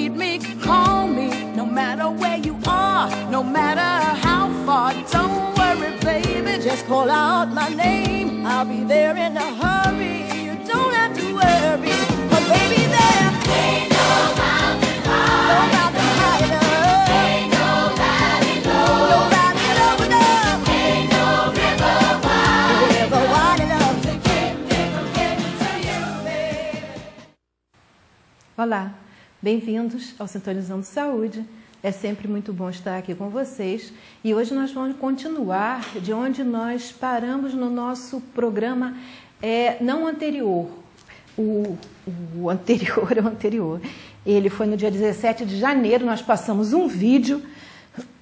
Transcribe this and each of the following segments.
need me, call me, no matter where you are, no matter how far. Don't worry, baby, just call out my name. I'll be there in a hurry. You don't have to worry, but baby, there ain't no mountain high, no mountain high enough, ain't no valley low, no valley low enough, ain't no river wide enough to keep me from getting to you, baby. Olá, bem-vindos ao Sintonizando Saúde. É sempre muito bom estar aqui com vocês e hoje nós vamos continuar de onde nós paramos no nosso programa não anterior. O anterior é o anterior. Ele foi no dia 17 de janeiro, nós passamos um vídeo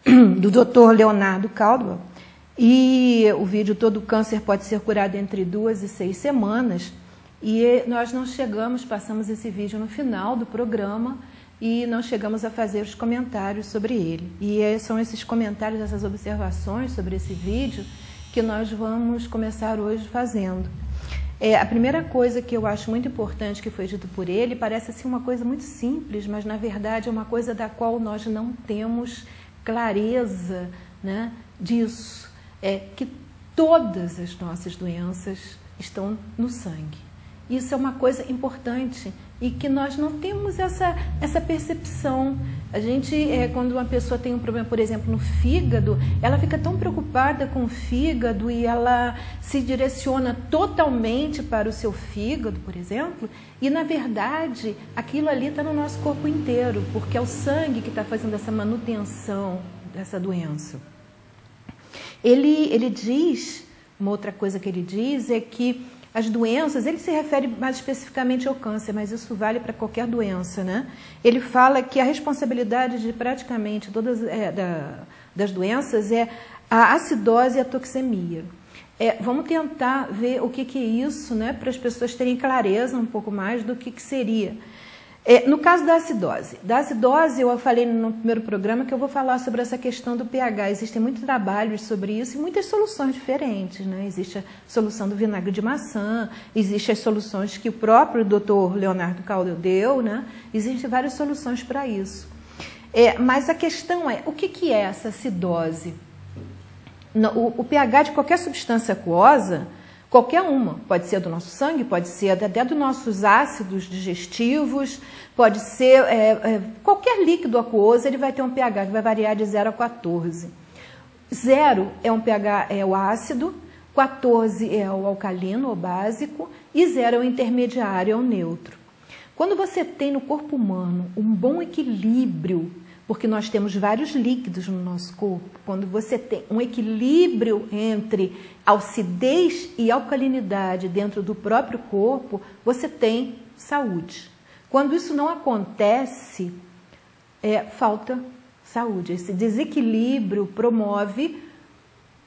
do Dr. Leonardo Caldwell e o vídeo todo câncer pode ser curado entre 2 e 6 semanas e nós não chegamos, passamos esse vídeo no final do programa e não chegamos a fazer os comentários sobre ele. E são esses comentários, essas observações sobre esse vídeo que nós vamos começar hoje fazendo. A primeira coisa que eu acho muito importante que foi dito por ele, parece assim uma coisa muito simples, mas na verdade é uma coisa da qual nós não temos clareza, né, disso. É que todas as nossas doenças estão no sangue. Isso é uma coisa importante e que nós não temos essa percepção. A gente, quando uma pessoa tem um problema, por exemplo, no fígado, ela fica tão preocupada com o fígado e ela se direciona totalmente para o seu fígado, por exemplo, e na verdade aquilo ali está no nosso corpo inteiro, porque é o sangue que está fazendo essa manutenção dessa doença. Ele diz, uma outra coisa que ele diz é que as doenças, ele se refere mais especificamente ao câncer, mas isso vale para qualquer doença, né? Ele fala que a responsabilidade de praticamente todas das doenças é a acidose e a toxemia. Vamos tentar ver o que é isso, né? Para as pessoas terem clareza um pouco mais do que seria. No caso da acidose, eu falei no primeiro programa que eu vou falar sobre essa questão do pH. Existem muitos trabalhos sobre isso e muitas soluções diferentes, né? Existe a solução do vinagre de maçã, existem as soluções que o próprio Dr. Leonardo Caldwell deu, né? Existem várias soluções para isso. Mas a questão é, o que é essa acidose? O pH de qualquer substância aquosa, qualquer uma, pode ser do nosso sangue, pode ser até dos nossos ácidos digestivos, pode ser qualquer líquido aquoso, ele vai ter um pH que vai variar de 0 a 14. 0 é um pH, é o ácido, 14 é o alcalino ou básico e 0 é o intermediário, é o neutro. Quando você tem no corpo humano um bom equilíbrio, porque nós temos vários líquidos no nosso corpo, quando você tem um equilíbrio entre acidez e alcalinidade dentro do próprio corpo, você tem saúde. Quando isso não acontece, falta saúde. Esse desequilíbrio promove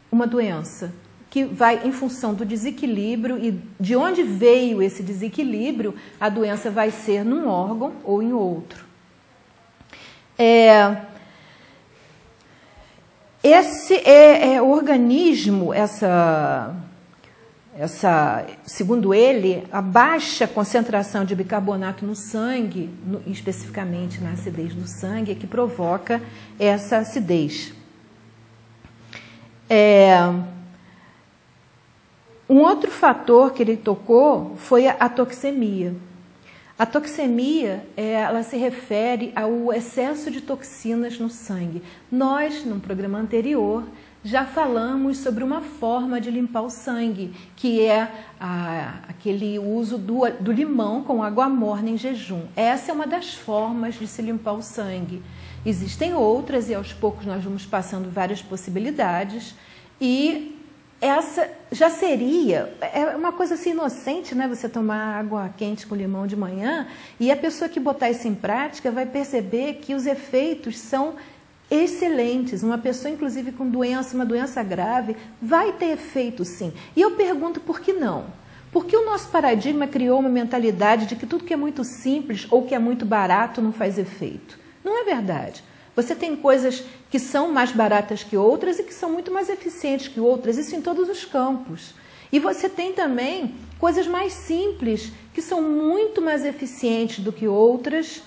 uma doença, que vai em função do desequilíbrio e de onde veio esse desequilíbrio, a doença vai ser num órgão ou em outro. Esse organismo, segundo ele, a baixa concentração de bicarbonato no sangue, especificamente na acidez do sangue, é que provoca essa acidez. Um outro fator que ele tocou foi a toxemia. A toxemia, ela se refere ao excesso de toxinas no sangue. Nós, num programa anterior, já falamos sobre uma forma de limpar o sangue, que é aquele uso do limão com água morna em jejum. Essa é uma das formas de se limpar o sangue. Existem outras e aos poucos nós vamos passando várias possibilidades e essa já seria, uma coisa assim inocente, né? Você tomar água quente com limão de manhã e a pessoa que botar isso em prática vai perceber que os efeitos são excelentes. Uma pessoa, inclusive com uma doença grave, vai ter efeito sim. E eu pergunto por que não? Porque o nosso paradigma criou uma mentalidade de que tudo que é muito simples ou que é muito barato não faz efeito. Não é verdade. Você tem coisas que são mais baratas que outras e que são muito mais eficientes que outras, isso em todos os campos. E você tem também coisas mais simples, que são muito mais eficientes do que outras,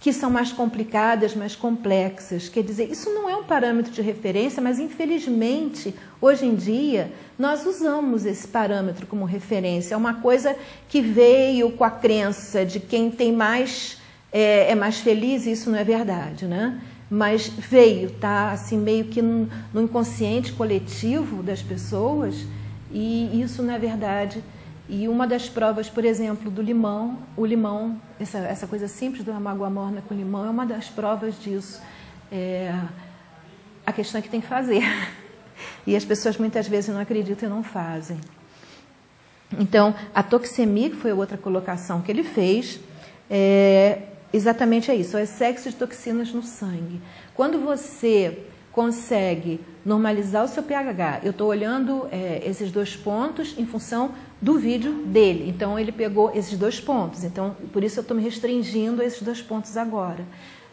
que são mais complicadas, mais complexas. Quer dizer, isso não é um parâmetro de referência, mas infelizmente, hoje em dia, nós usamos esse parâmetro como referência. É uma coisa que veio com a crença de quem tem mais, é mais feliz, e isso não é verdade, né? Mas veio, tá assim, meio que no inconsciente coletivo das pessoas, e isso não é verdade. E uma das provas, por exemplo, do limão, o limão, essa coisa simples da mágoa morna com limão, é uma das provas disso. A questão é que tem que fazer. E as pessoas muitas vezes não acreditam e não fazem. Então, a toxemia, que foi outra colocação que ele fez, exatamente é isso, é o excesso de toxinas no sangue. Quando você consegue normalizar o seu pH, eu estou olhando esses 2 pontos em função do vídeo dele, então ele pegou esses 2 pontos, então por isso eu estou me restringindo a esses 2 pontos agora.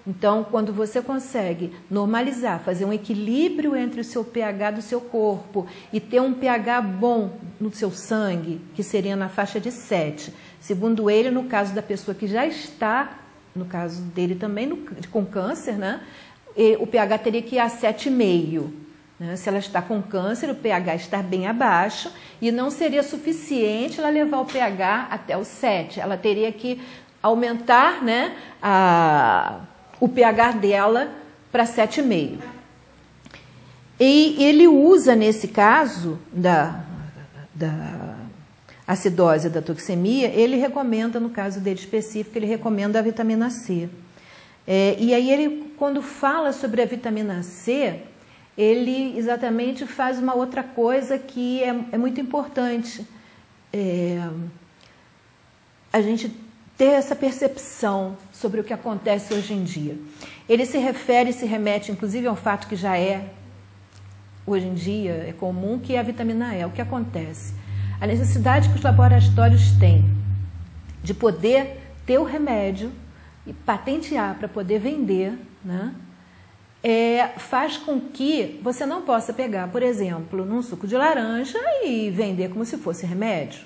Então, quando você consegue normalizar, fazer um equilíbrio entre o seu pH do seu corpo e ter um pH bom no seu sangue, que seria na faixa de 7, segundo ele, no caso da pessoa que já está, no caso dele também, com câncer, né? O pH teria que ir a 7,5. Né? Se ela está com câncer, o pH está bem abaixo e não seria suficiente ela levar o pH até o 7. Ela teria que aumentar, né, o pH dela para 7,5. E ele usa, nesse caso da acidose e da toxemia, ele recomenda, no caso dele específico, ele recomenda a vitamina C. E aí ele, quando fala sobre a vitamina C, ele exatamente faz uma outra coisa que é muito importante. A gente ter essa percepção sobre o que acontece hoje em dia. Ele se remete, inclusive, a um fato que já hoje em dia, é comum, que é a vitamina E. O que acontece? A necessidade que os laboratórios têm de poder ter o remédio e patentear para poder vender, né, faz com que você não possa pegar, por exemplo, num suco de laranja e vender como se fosse remédio.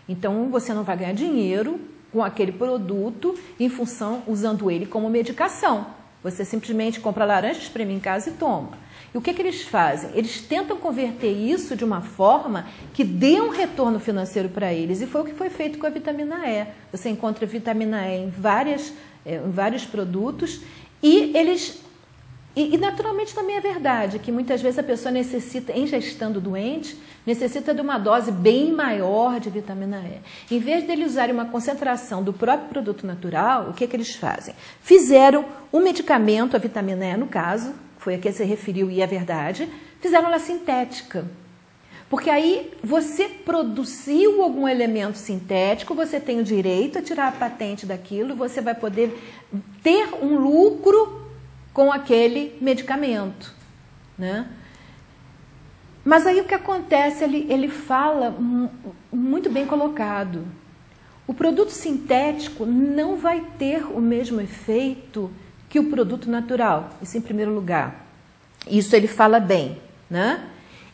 Então, você não vai ganhar dinheiro com aquele produto em função, usando ele como medicação. Você simplesmente compra laranja, espreme em casa e toma. E o que eles fazem? Eles tentam converter isso de uma forma que dê um retorno financeiro para eles. E foi o que foi feito com a vitamina E. Você encontra vitamina E em vários produtos e naturalmente também é verdade que muitas vezes a pessoa necessita, em já estando doente, necessita de uma dose bem maior de vitamina E. Em vez de eles usarem uma concentração do próprio produto natural, o que eles fazem? Fizeram um medicamento, a vitamina E no caso, foi a que se referiu e é verdade, fizeram ela sintética. Porque aí você produziu algum elemento sintético, você tem o direito a tirar a patente daquilo, você vai poder ter um lucro com aquele medicamento, né? Mas aí o que acontece, ele fala muito bem colocado. O produto sintético não vai ter o mesmo efeito que o produto natural, isso em primeiro lugar. Isso ele fala bem, né?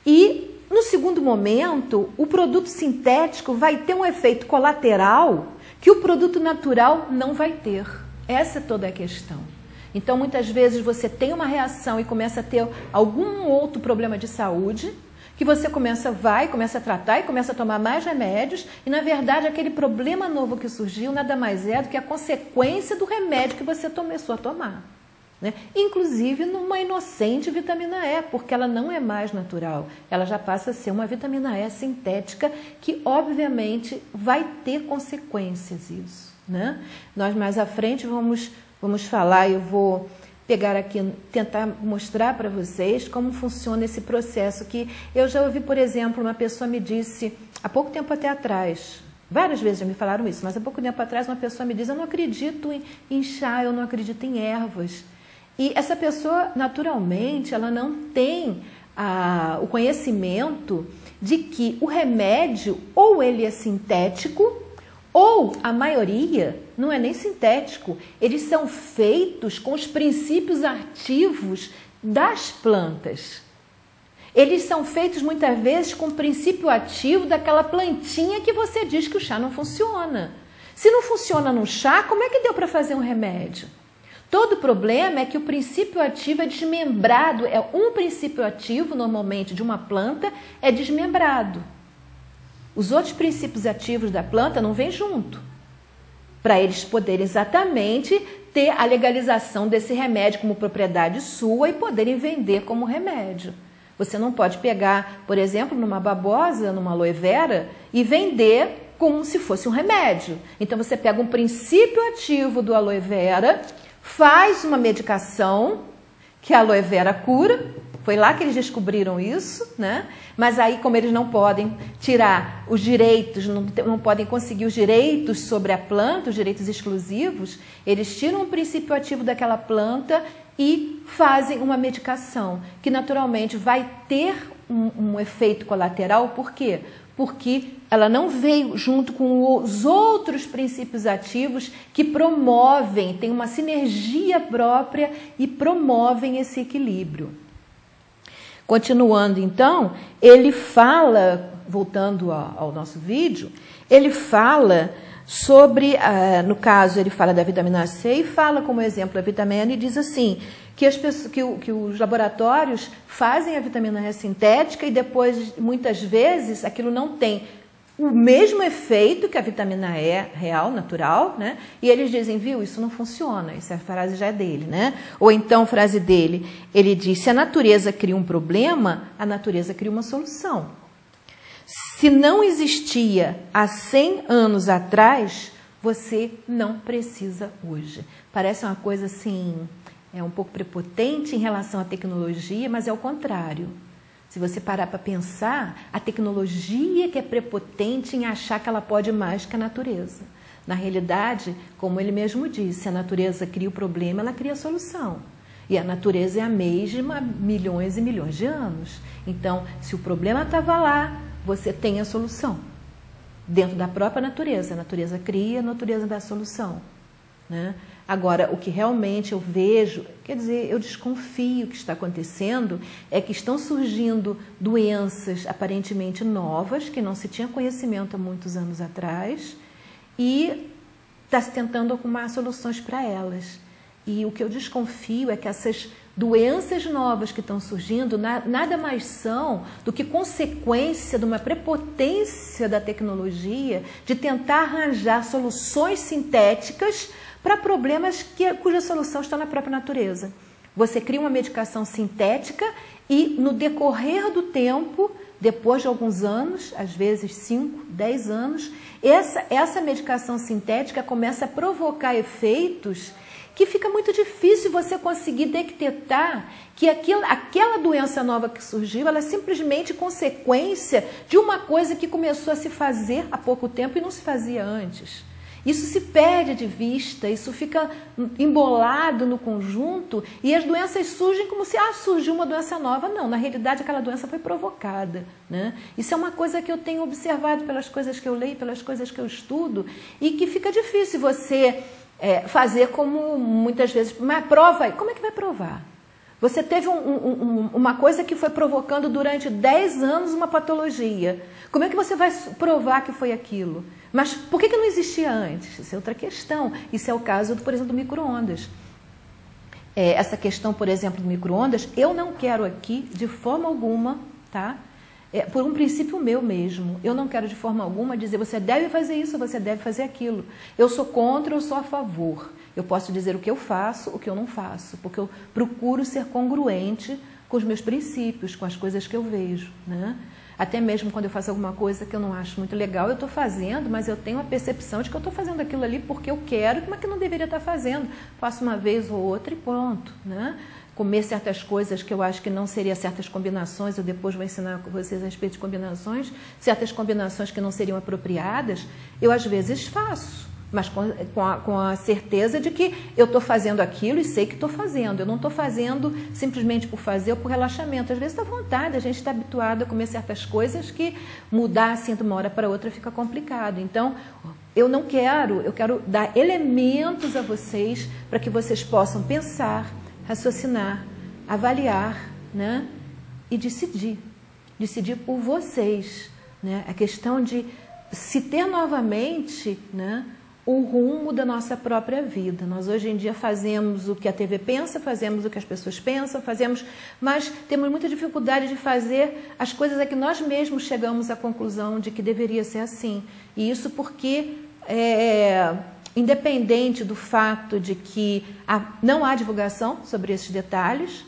E, no segundo momento, o produto sintético vai ter um efeito colateral que o produto natural não vai ter. Essa é toda a questão. Então, muitas vezes você tem uma reação e começa a ter algum outro problema de saúde, que você começa a tratar e começa a tomar mais remédios, e na verdade aquele problema novo que surgiu nada mais é do que a consequência do remédio que você começou a tomar. Né? Inclusive numa inocente vitamina E, porque ela não é mais natural, ela já passa a ser uma vitamina E sintética que obviamente vai ter consequências isso. Né? Nós mais à frente vamos falar, eu vou pegar aqui, tentar mostrar para vocês como funciona esse processo que eu já ouvi, por exemplo, uma pessoa me disse, há pouco tempo até atrás, várias vezes já me falaram isso, mas há pouco tempo atrás uma pessoa me disse, eu não acredito em chá, eu não acredito em ervas. E essa pessoa, naturalmente, ela não tem o conhecimento de que o remédio ou ele é sintético, ou a maioria não é nem sintético, eles são feitos com os princípios ativos das plantas. Eles são feitos muitas vezes com o princípio ativo daquela plantinha que você diz que o chá não funciona. Se não funciona no chá, como é que deu para fazer um remédio? Todo problema é que o princípio ativo é desmembrado. É um princípio ativo, normalmente, de uma planta, é desmembrado. Os outros princípios ativos da planta não vêm junto, para eles poderem exatamente ter a legalização desse remédio como propriedade sua e poderem vender como remédio. Você não pode pegar, por exemplo, numa babosa, numa aloe vera, e vender como se fosse um remédio. Então, você pega um princípio ativo do aloe vera, faz uma medicação que a aloe vera cura. Foi lá que eles descobriram isso, né? Mas aí, como eles não podem tirar os direitos, não podem conseguir os direitos sobre a planta, os direitos exclusivos, eles tiram o princípio ativo daquela planta e fazem uma medicação, que naturalmente vai ter um efeito colateral. Por quê? Porque ela não veio junto com os outros princípios ativos que promovem, tem uma sinergia própria e promovem esse equilíbrio. Continuando, então, ele fala, voltando ao nosso vídeo, ele fala sobre, no caso, ele fala da vitamina C e fala como exemplo a vitamina e diz assim, que os laboratórios fazem a vitamina E sintética e depois, muitas vezes, aquilo não tem o mesmo efeito que a vitamina E real, natural, né? E eles dizem, viu, isso não funciona, essa frase já é dele, né? Ou então, frase dele, ele diz, se a natureza cria um problema, a natureza cria uma solução. Se não existia há 100 anos atrás, você não precisa hoje. Parece uma coisa assim, um pouco prepotente em relação à tecnologia, mas é o contrário. Se você parar para pensar, a tecnologia que é prepotente em achar que ela pode mais que a natureza. Na realidade, como ele mesmo disse, a natureza cria o problema, ela cria a solução. E a natureza é a mesma há milhões e milhões de anos. Então, se o problema estava lá, você tem a solução. Dentro da própria natureza. A natureza cria, a natureza dá a solução, né? Agora, o que realmente eu vejo, quer dizer, eu desconfio que está acontecendo, é que estão surgindo doenças aparentemente novas, que não se tinha conhecimento há muitos anos atrás, e está se tentando arrumar soluções para elas. E o que eu desconfio é que essas doenças novas que estão surgindo nada mais são do que consequência de uma prepotência da tecnologia de tentar arranjar soluções sintéticas para problemas cuja solução está na própria natureza. Você cria uma medicação sintética e, no decorrer do tempo, depois de alguns anos, às vezes 5, 10 anos, essa medicação sintética começa a provocar efeitos que fica muito difícil você conseguir detectar que aquela doença nova que surgiu, ela é simplesmente consequência de uma coisa que começou a se fazer há pouco tempo e não se fazia antes. Isso se perde de vista, isso fica embolado no conjunto e as doenças surgem como se surgiu uma doença nova. Não, na realidade aquela doença foi provocada, né? Isso é uma coisa que eu tenho observado pelas coisas que eu leio, pelas coisas que eu estudo e que fica difícil você fazer como muitas vezes, mas prova aí. Como é que vai provar? Você teve uma coisa que foi provocando durante 10 anos uma patologia. Como é que você vai provar que foi aquilo? Mas por que não existia antes? Isso é outra questão. Isso é o caso, por exemplo, do micro-ondas. Essa questão, por exemplo, do micro-ondas, eu não quero aqui, de forma alguma, tá? Por um princípio meu mesmo, eu não quero de forma alguma dizer você deve fazer isso, você deve fazer aquilo. Eu sou contra, eu sou a favor. Eu posso dizer o que eu faço, o que eu não faço, porque eu procuro ser congruente com os meus princípios, com as coisas que eu vejo, né? Até mesmo quando eu faço alguma coisa que eu não acho muito legal, eu estou fazendo, mas eu tenho a percepção de que eu estou fazendo aquilo ali porque eu quero, mas que eu não deveria estar fazendo. Faço uma vez ou outra e pronto, né? Comer certas coisas que eu acho que não seriam certas combinações, eu depois vou ensinar com vocês a respeito de combinações, certas combinações que não seriam apropriadas, eu às vezes faço. Mas com a certeza de que eu estou fazendo aquilo e sei que estou fazendo. Eu não estou fazendo simplesmente por fazer ou por relaxamento. Às vezes dá vontade, a gente está habituado a comer certas coisas que mudar assim de uma hora para outra fica complicado. Então, eu quero dar elementos a vocês para que vocês possam pensar, raciocinar, avaliar, né? E decidir. Decidir por vocês, né? A questão de se ter novamente, né? o rumo da nossa própria vida. Nós hoje em dia fazemos o que a TV pensa, fazemos o que as pessoas pensam, mas temos muita dificuldade de fazer as coisas a que nós mesmos chegamos à conclusão de que deveria ser assim. E isso porque, independente do fato de que não há divulgação sobre esses detalhes,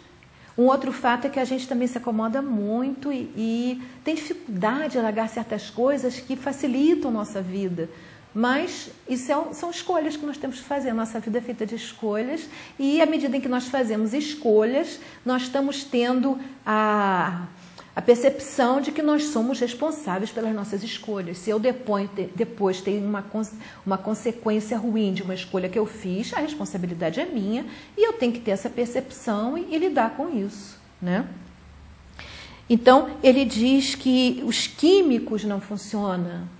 um outro fato é que a gente também se acomoda muito e tem dificuldade de largar certas coisas que facilitam a nossa vida. Mas isso são escolhas que nós temos que fazer. A nossa vida é feita de escolhas e, à medida em que nós fazemos escolhas, nós estamos tendo a percepção de que nós somos responsáveis pelas nossas escolhas. Se eu depois tenho uma consequência ruim de uma escolha que eu fiz, a responsabilidade é minha e eu tenho que ter essa percepção e lidar com isso, né? Então, ele diz que os químicos não funcionam.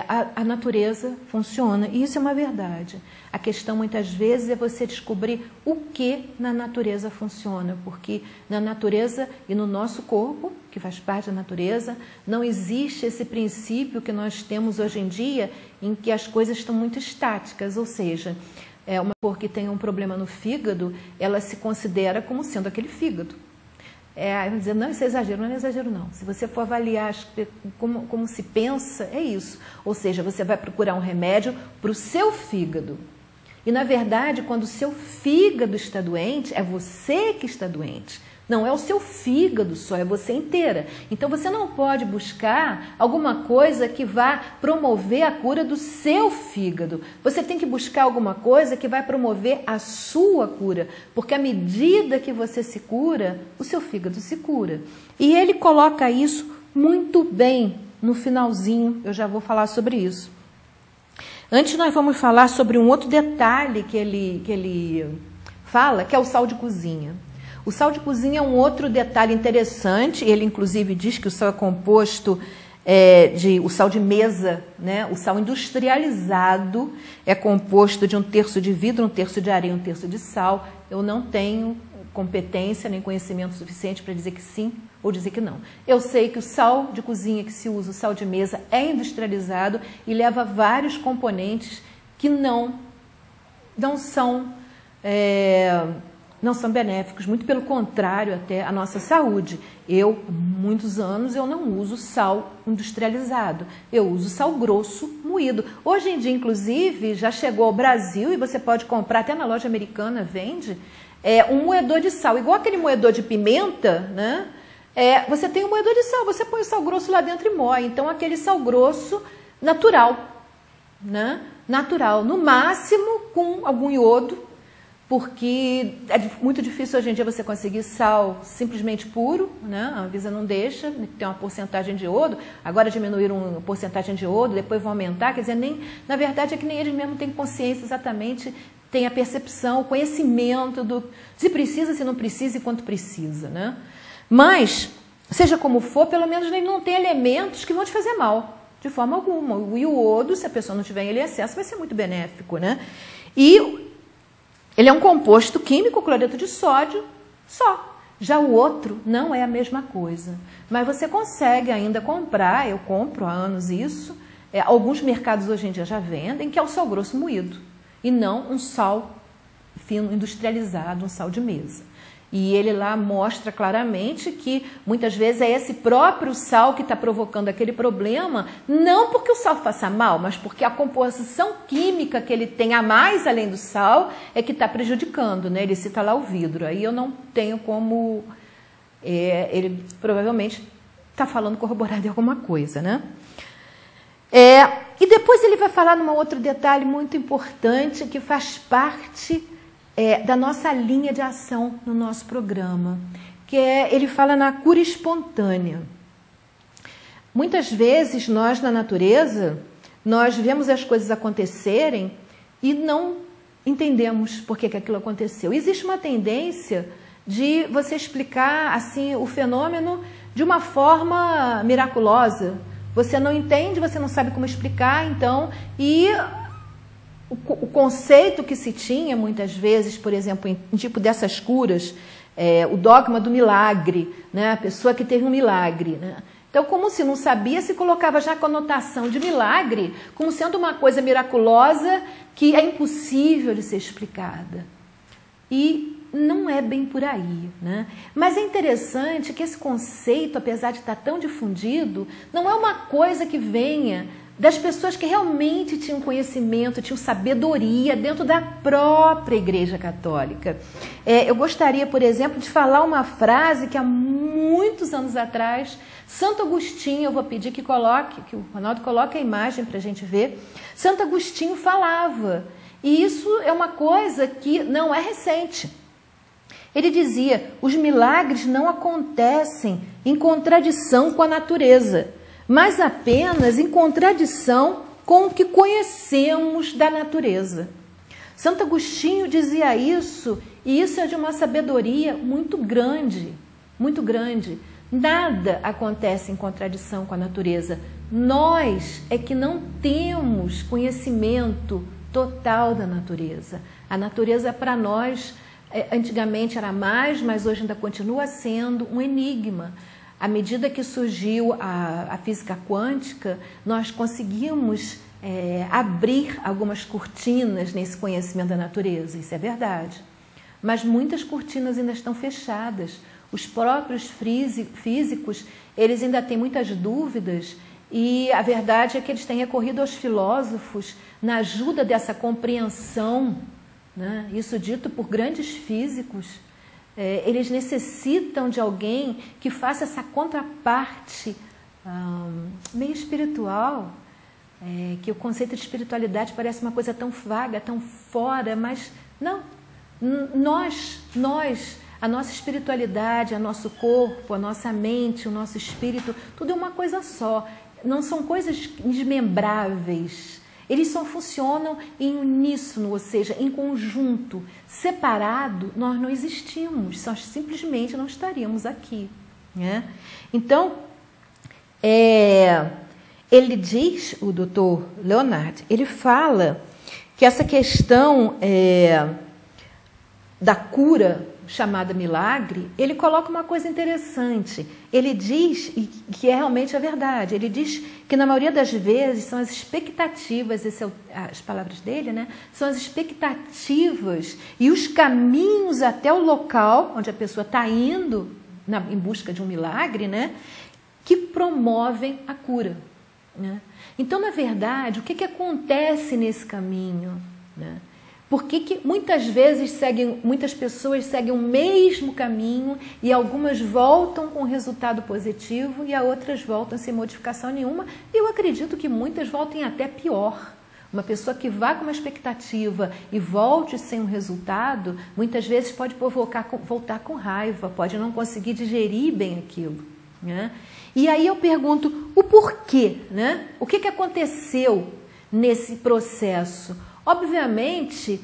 A natureza funciona, e isso é uma verdade. A questão, muitas vezes, é você descobrir o que na natureza funciona, porque na natureza e no nosso corpo, que faz parte da natureza, não existe esse princípio que nós temos hoje em dia, em que as coisas estão muito estáticas, ou seja, uma pessoa que tem um problema no fígado, ela se considera como sendo aquele fígado. Vou dizer, não, isso é exagero, não é exagero não. Se você for avaliar como se pensa, é isso. Ou seja, você vai procurar um remédio para o seu fígado. E, na verdade, quando o seu fígado está doente, é você que está doente. Não é o seu fígado só, é você inteira. Então, você não pode buscar alguma coisa que vá promover a cura do seu fígado. Você tem que buscar alguma coisa que vai promover a sua cura. Porque à medida que você se cura, o seu fígado se cura. E ele coloca isso muito bem no finalzinho. Eu já vou falar sobre isso. Antes, nós vamos falar sobre um outro detalhe que ele fala, que é o sal de cozinha. O sal de cozinha é um outro detalhe interessante. Ele, inclusive, diz que o sal é composto o sal de mesa, né? O sal industrializado é composto de 1/3 de vidro, 1/3 de areia, 1/3 de sal. Eu não tenho competência nem conhecimento suficiente para dizer que sim ou dizer que não. Eu sei que o sal de cozinha que se usa, o sal de mesa, é industrializado e leva vários componentes que não são benéficos, muito pelo contrário até à nossa saúde. Eu, há muitos anos, eu não uso sal industrializado, eu uso sal grosso moído. Hoje em dia, inclusive, já chegou ao Brasil e você pode comprar, até na loja americana vende, um moedor de sal, igual aquele moedor de pimenta, né? Você tem um moedor de sal, você põe o sal grosso lá dentro e moe. Então, aquele sal grosso natural, né? Natural, no máximo com algum iodo, porque é muito difícil hoje em dia você conseguir sal simplesmente puro, né? A Anvisa não deixa, tem uma porcentagem de iodo, agora diminuíram a porcentagem de iodo, depois vão aumentar, quer dizer, na verdade é que nem eles mesmos têm consciência exatamente, têm a percepção, o conhecimento do se precisa, se não precisa e quanto precisa, né? Mas, seja como for, pelo menos ele não tem elementos que vão te fazer mal, de forma alguma. O iodo, se a pessoa não tiver ele em excesso, vai ser muito benéfico, né? E ele é um composto químico, cloreto de sódio, só. Já o outro não é a mesma coisa. Mas você consegue ainda comprar, eu compro há anos isso, alguns mercados hoje em dia já vendem, que é o sal grosso moído. E não um sal fino industrializado, um sal de mesa. E ele lá mostra claramente que muitas vezes é esse próprio sal que está provocando aquele problema, não porque o sal faça mal, mas porque a composição química que ele tem a mais além do sal é que está prejudicando, né? Ele cita lá o vidro. Aí eu não tenho como... ele provavelmente está falando corroborado em alguma coisa, né? E depois ele vai falar num outro detalhe muito importante que faz parte... da nossa linha de ação no nosso programa, que ele fala na cura espontânea. Muitas vezes nós na natureza, nós vemos as coisas acontecerem e não entendemos por que aquilo aconteceu. Existe uma tendência de você explicar assim o fenômeno de uma forma miraculosa. Você não entende, você não sabe como explicar, então, o conceito que se tinha, muitas vezes, por exemplo, em tipo dessas curas, o dogma do milagre, né? A pessoa que teve um milagre, né? Então, como se não sabia, se colocava já a conotação de milagre como sendo uma coisa miraculosa que é impossível de ser explicada. E não é bem por aí, né? Mas é interessante que esse conceito, apesar de estar tão difundido, não é uma coisa que venha das pessoas que realmente tinham conhecimento, tinham sabedoria dentro da própria Igreja Católica. Eu gostaria, por exemplo, de falar uma frase que há muitos anos atrás, Santo Agostinho, eu vou pedir que o Ronaldo coloque a imagem para a gente ver, Santo Agostinho falava, e isso é uma coisa que não é recente. Ele dizia, os milagres não acontecem em contradição com a natureza, mas apenas em contradição com o que conhecemos da natureza. Santo Agostinho dizia isso, e isso é de uma sabedoria muito grande, muito grande. Nada acontece em contradição com a natureza. Nós é que não temos conhecimento total da natureza. A natureza para nós, antigamente era mais, mas hoje ainda continua sendo um enigma. À medida que surgiu a física quântica, nós conseguimos abrir algumas cortinas nesse conhecimento da natureza, isso é verdade. Mas muitas cortinas ainda estão fechadas. Os próprios físicos, eles ainda têm muitas dúvidas e a verdade é que eles têm recorrido aos filósofos na ajuda dessa compreensão, né? Isso dito por grandes físicos. Eles necessitam de alguém que faça essa contraparte meio espiritual, que o conceito de espiritualidade parece uma coisa tão vaga, tão fora, mas não. Nós, a nossa espiritualidade, o nosso corpo, a nossa mente, o nosso espírito, tudo é uma coisa só. Não são coisas desmembráveis. Eles só funcionam em uníssono, ou seja, em conjunto. Separado, nós não existimos, nós simplesmente não estaríamos aqui, né? Então, ele diz, o doutor Leonard, ele fala que essa questão da cura chamada milagre, ele coloca uma coisa interessante. Ele diz, e que é realmente a verdade, ele diz que na maioria das vezes são as expectativas, as palavras dele, né? São as expectativas e os caminhos até o local onde a pessoa está indo em busca de um milagre, né? Que promovem a cura, né? Então, na verdade, o que acontece nesse caminho, né? Por que muitas vezes muitas pessoas seguem o mesmo caminho e algumas voltam com resultado positivo e outras voltam sem modificação nenhuma? E eu acredito que muitas voltem até pior. Uma pessoa que vá com uma expectativa e volte sem um resultado, muitas vezes pode voltar com raiva, pode não conseguir digerir bem aquilo, né? E aí eu pergunto, o porquê, né? O que aconteceu nesse processo? Obviamente,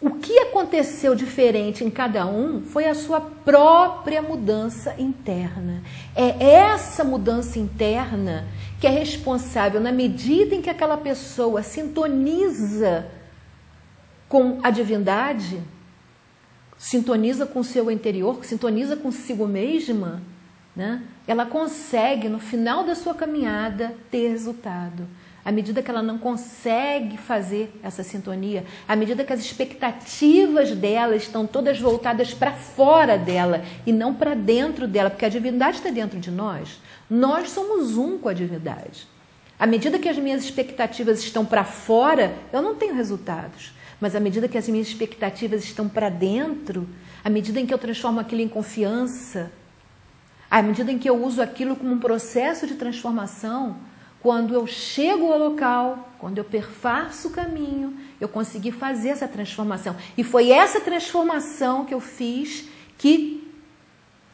o que aconteceu diferente em cada um foi a sua própria mudança interna. É essa mudança interna que é responsável na medida em que aquela pessoa sintoniza com a divindade, sintoniza com o seu interior, sintoniza consigo mesma, né? Ela consegue, no final da sua caminhada, ter resultado. À medida que ela não consegue fazer essa sintonia, à medida que as expectativas dela estão todas voltadas para fora dela e não para dentro dela, porque a divindade está dentro de nós, nós somos um com a divindade. À medida que as minhas expectativas estão para fora, eu não tenho resultados. Mas à medida que as minhas expectativas estão para dentro, à medida em que eu transformo aquilo em confiança, à medida em que eu uso aquilo como um processo de transformação, quando eu chego ao local, quando eu perfaço o caminho, eu consegui fazer essa transformação. E foi essa transformação que eu fiz que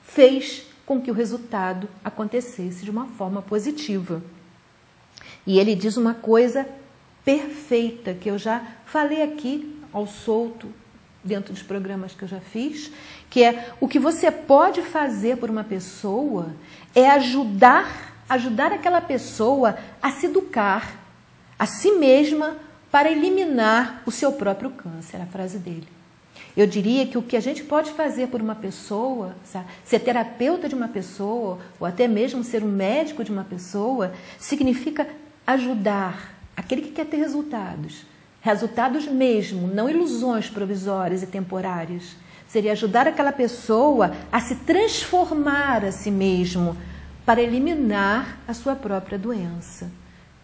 fez com que o resultado acontecesse de uma forma positiva. E ele diz uma coisa perfeita, que eu já falei aqui ao solto, dentro dos programas que eu já fiz, que é o que você pode fazer por uma pessoa é ajudar aquela pessoa a se educar a si mesma para eliminar o seu próprio câncer, a frase dele. Eu diria que o que a gente pode fazer por uma pessoa, sabe? Ser terapeuta de uma pessoa, ou até mesmo ser um médico de uma pessoa, significa ajudar aquele que quer ter resultados. Resultados mesmo, não ilusões provisórias e temporárias. Seria ajudar aquela pessoa a se transformar a si mesmo para eliminar a sua própria doença.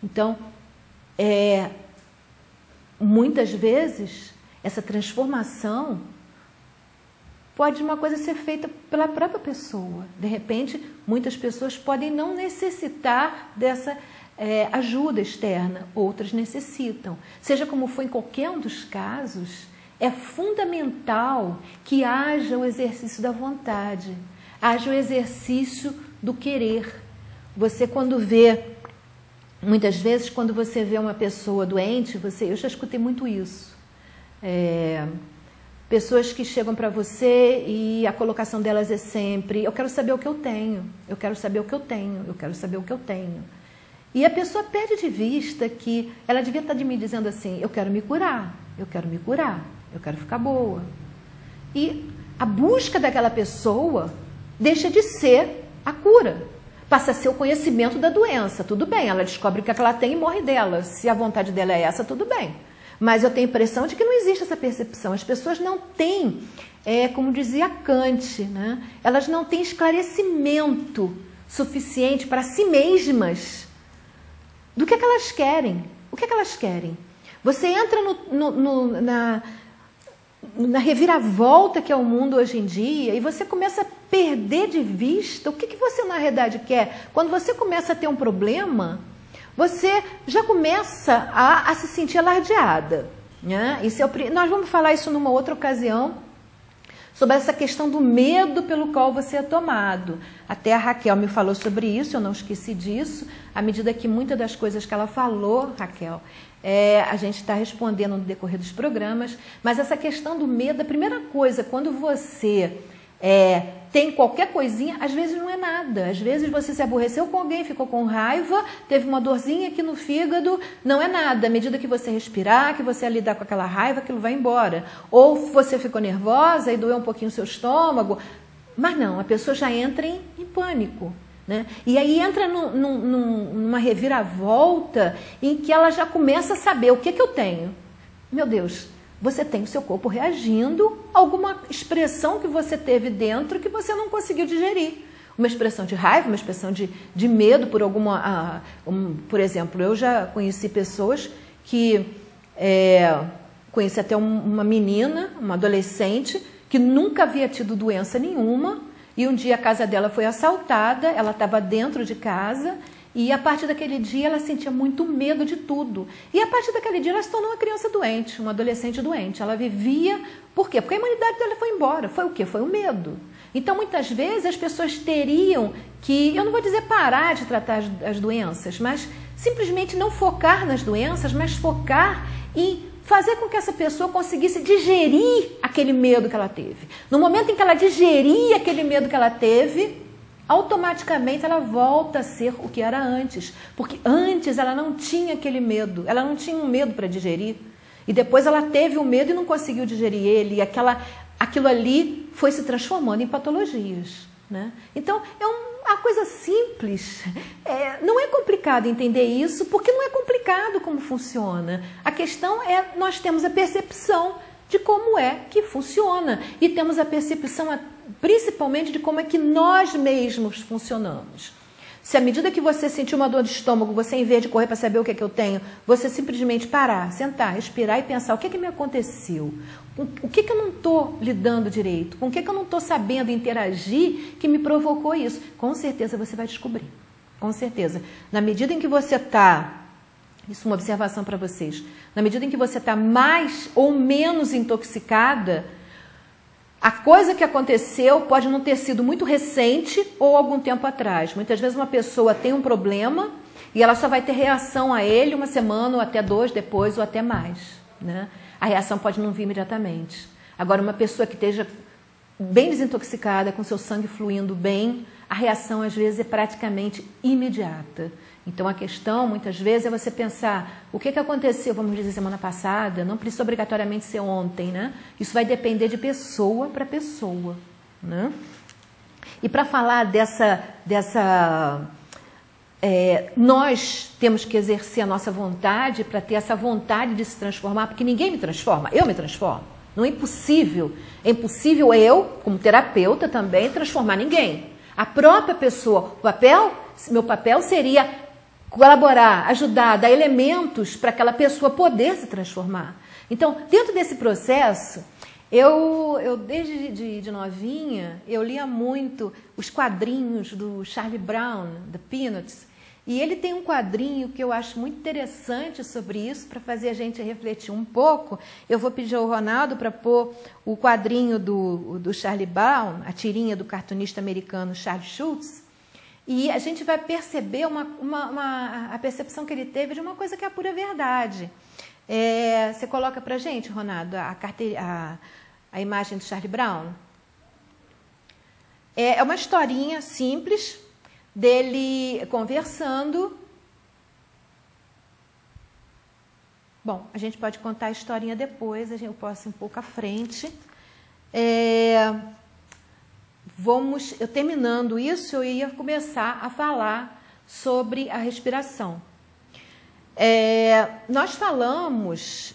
Então, muitas vezes, essa transformação pode uma coisa ser feita pela própria pessoa. De repente, muitas pessoas podem não necessitar dessa ajuda externa, outras necessitam. Seja como for em qualquer um dos casos, é fundamental que haja o exercício da vontade, haja o exercício do querer. Você quando vê, muitas vezes quando você vê uma pessoa doente, eu já escutei muito isso. Pessoas que chegam para você e a colocação delas é sempre: eu quero saber o que eu tenho, eu quero saber o que eu tenho, eu quero saber o que eu tenho. E a pessoa perde de vista que ela devia estar me dizendo assim: eu quero me curar, eu quero me curar, eu quero ficar boa. E a busca daquela pessoa deixa de ser a cura, passa a ser o conhecimento da doença. Tudo bem, ela descobre o que ela tem e morre dela. Se a vontade dela é essa, tudo bem. Mas eu tenho a impressão de que não existe essa percepção. As pessoas não têm, como dizia Kant, né? Elas não têm esclarecimento suficiente para si mesmas do que elas querem. O que elas querem? Você entra na reviravolta que é o mundo hoje em dia e você começa a perder de vista o que você na realidade quer. Quando você começa a ter um problema, você já começa a se sentir alardeada, né? Nós vamos falar isso numa outra ocasião, sobre essa questão do medo pelo qual você é tomado. Até a Raquel me falou sobre isso, eu não esqueci disso, à medida que muitas das coisas que ela falou, Raquel, a gente está respondendo no decorrer dos programas, mas essa questão do medo, a primeira coisa, quando você tem qualquer coisinha, às vezes não é nada. Às vezes você se aborreceu com alguém, ficou com raiva, teve uma dorzinha aqui no fígado, não é nada. À medida que você respirar, que você lidar com aquela raiva, aquilo vai embora. Ou você ficou nervosa e doeu um pouquinho o seu estômago. Mas não, a pessoa já entra em pânico, né? E aí entra numa reviravolta em que ela já começa a saber o que eu tenho. Meu Deus, você tem o seu corpo reagindo a alguma expressão que você teve dentro que você não conseguiu digerir. Uma expressão de raiva, uma expressão de medo por alguma... por exemplo, eu já conheci pessoas que... conheci até uma menina, uma adolescente, que nunca havia tido doença nenhuma, e um dia a casa dela foi assaltada, ela estava dentro de casa, e a partir daquele dia ela sentia muito medo de tudo. E a partir daquele dia ela se tornou uma criança doente, uma adolescente doente. Ela vivia... Por quê? Porque a imunidade dela foi embora. Foi o quê? Foi o medo. Então, muitas vezes, as pessoas teriam que... Eu não vou dizer parar de tratar as doenças, mas simplesmente não focar nas doenças, mas focar em fazer com que essa pessoa conseguisse digerir aquele medo que ela teve. No momento em que ela digeria aquele medo que ela teve, automaticamente ela volta a ser o que era antes. Porque antes ela não tinha aquele medo, ela não tinha um medo para digerir. E depois ela teve o medo e não conseguiu digerir ele. E aquilo ali foi se transformando em patologias, né? Então, é uma coisa simples. Não é complicado entender isso, porque não é complicado como funciona. A questão é, nós temos a percepção de como é que funciona. E temos a percepção principalmente de como é que nós mesmos funcionamos. Se à medida que você sentir uma dor de estômago, você, em vez de correr para saber o que é que eu tenho, você simplesmente parar, sentar, respirar e pensar: o que é que me aconteceu? O que é que eu não estou lidando direito? Com o que é que eu não estou sabendo interagir que me provocou isso? Com certeza você vai descobrir. Com certeza. Na medida em que você está... Isso é uma observação para vocês. Na medida em que você está mais ou menos intoxicada, a coisa que aconteceu pode não ter sido muito recente ou algum tempo atrás. Muitas vezes uma pessoa tem um problema e ela só vai ter reação a ele uma semana ou até 2 depois ou até mais, né? A reação pode não vir imediatamente. Agora, uma pessoa que esteja bem desintoxicada, com seu sangue fluindo bem, a reação às vezes é praticamente imediata. Então a questão muitas vezes é você pensar o que aconteceu, vamos dizer, semana passada, não precisa obrigatoriamente ser ontem, né? Isso vai depender de pessoa para pessoa, né? E para falar nós temos que exercer a nossa vontade para ter essa vontade de se transformar, porque ninguém me transforma, eu me transformo. Não é impossível. É impossível eu, como terapeuta também, transformar ninguém. A própria pessoa, meu papel seria colaborar, ajudar, dar elementos para aquela pessoa poder se transformar. Então, dentro desse processo, eu desde de novinha, eu lia muito os quadrinhos do Charlie Brown, The Peanuts, e ele tem um quadrinho que eu acho muito interessante sobre isso, para fazer a gente refletir um pouco. Eu vou pedir ao Ronaldo para pôr o quadrinho do Charlie Brown, a tirinha do cartunista americano Charles Schulz, e a gente vai perceber a percepção que ele teve de uma coisa que é a pura verdade. Você coloca para a gente, Ronaldo, a imagem do Charlie Brown? É uma historinha simples dele conversando. Bom, a gente pode contar a historinha depois, eu posso ir um pouco à frente. Eu terminando isso, eu ia começar a falar sobre a respiração. Nós falamos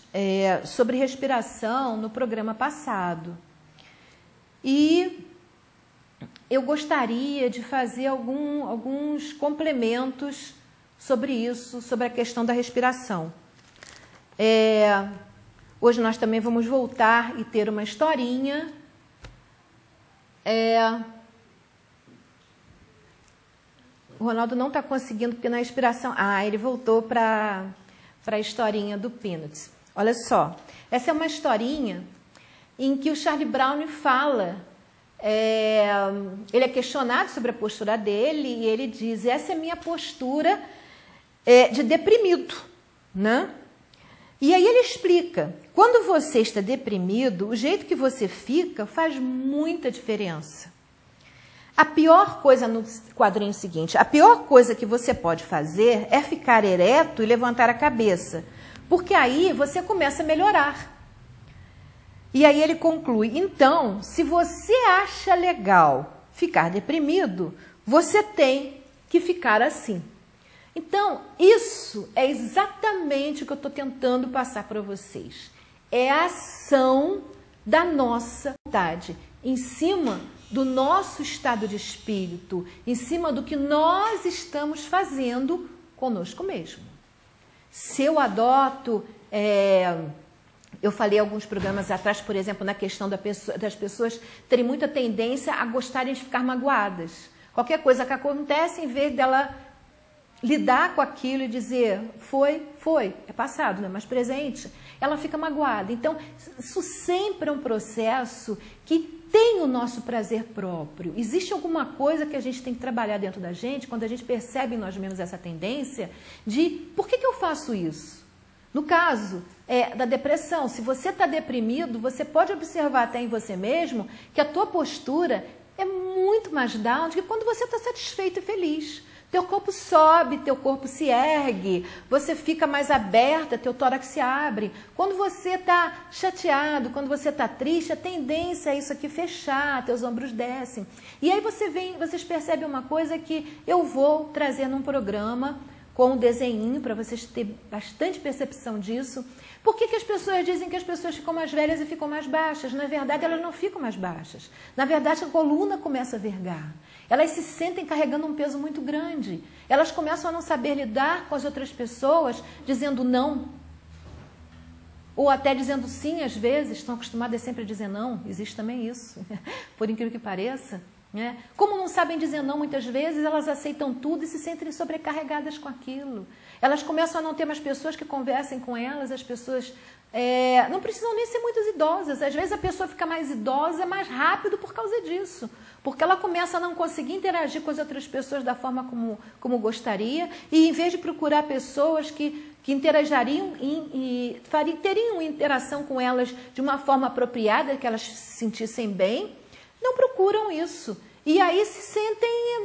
sobre respiração no programa passado e eu gostaria de fazer alguns complementos sobre isso, sobre a questão da respiração. Hoje nós também vamos voltar e ter uma historinha. O Ronaldo não está conseguindo, porque na respiração... ele voltou para a historinha do Peanuts. Olha só, essa é uma historinha em que o Charlie Brown fala... ele é questionado sobre a postura dele e ele diz, essa é a minha postura de deprimido, né? E aí ele explica, quando você está deprimido, o jeito que você fica faz muita diferença. A pior coisa no quadrinho seguinte, a pior coisa que você pode fazer é ficar ereto e levantar a cabeça, porque aí você começa a melhorar. E aí ele conclui, então, se você acha legal ficar deprimido, você tem que ficar assim. Então, isso é exatamente o que eu estou tentando passar para vocês. É a ação da nossa vontade, em cima do nosso estado de espírito, em cima do que nós estamos fazendo conosco mesmo. Se eu adoto... Eu falei alguns programas atrás, por exemplo, na questão das pessoas terem muita tendência a gostarem de ficar magoadas. Qualquer coisa que acontece, em vez dela lidar com aquilo e dizer, foi, é passado, não é mais presente, ela fica magoada. Então, isso sempre é um processo que tem o nosso prazer próprio. Existe alguma coisa que a gente tem que trabalhar dentro da gente, quando a gente percebe em nós mesmos essa tendência de, por que eu faço isso? No caso da depressão, se você está deprimido, você pode observar até em você mesmo que a tua postura é muito mais down do que quando você está satisfeito e feliz. Teu corpo sobe, teu corpo se ergue, você fica mais aberta, teu tórax se abre. Quando você está chateado, quando você está triste, a tendência é isso aqui fechar, teus ombros descem. E aí vocês percebem uma coisa que eu vou trazer num programa com um desenho para vocês terem bastante percepção disso. Por que as pessoas dizem que as pessoas ficam mais velhas e ficam mais baixas? Na verdade, elas não ficam mais baixas. Na verdade, a coluna começa a vergar. Elas se sentem carregando um peso muito grande. Elas começam a não saber lidar com as outras pessoas, dizendo não. Ou até dizendo sim, às vezes. Estão acostumadas sempre a dizer não. Existe também isso, por incrível que pareça. Como não sabem dizer não muitas vezes, elas aceitam tudo e se sentem sobrecarregadas com aquilo. Elas começam a não ter mais pessoas que conversem com elas, as pessoas não precisam nem ser muito idosas. Às vezes a pessoa fica mais idosa mais rápido por causa disso, porque ela começa a não conseguir interagir com as outras pessoas da forma como gostaria, e em vez de procurar pessoas que interagiriam e teriam interação com elas de uma forma apropriada, que elas se sentissem bem, não procuram isso. e aí se sentem,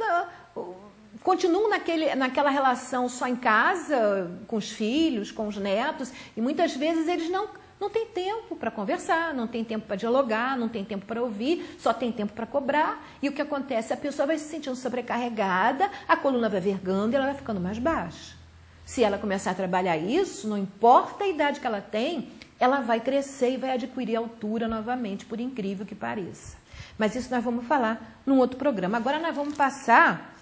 continuam naquela relação só em casa, com os filhos, com os netos, e muitas vezes eles não têm tempo para conversar, não tem tempo para dialogar, não tem tempo para ouvir, só tem tempo para cobrar. E o que acontece? A pessoa vai se sentindo sobrecarregada, a coluna vai vergando e ela vai ficando mais baixa. Se ela começar a trabalhar isso, não importa a idade que ela tem, ela vai crescer e vai adquirir altura novamente, por incrível que pareça. Mas isso nós vamos falar num outro programa. Agora nós vamos passar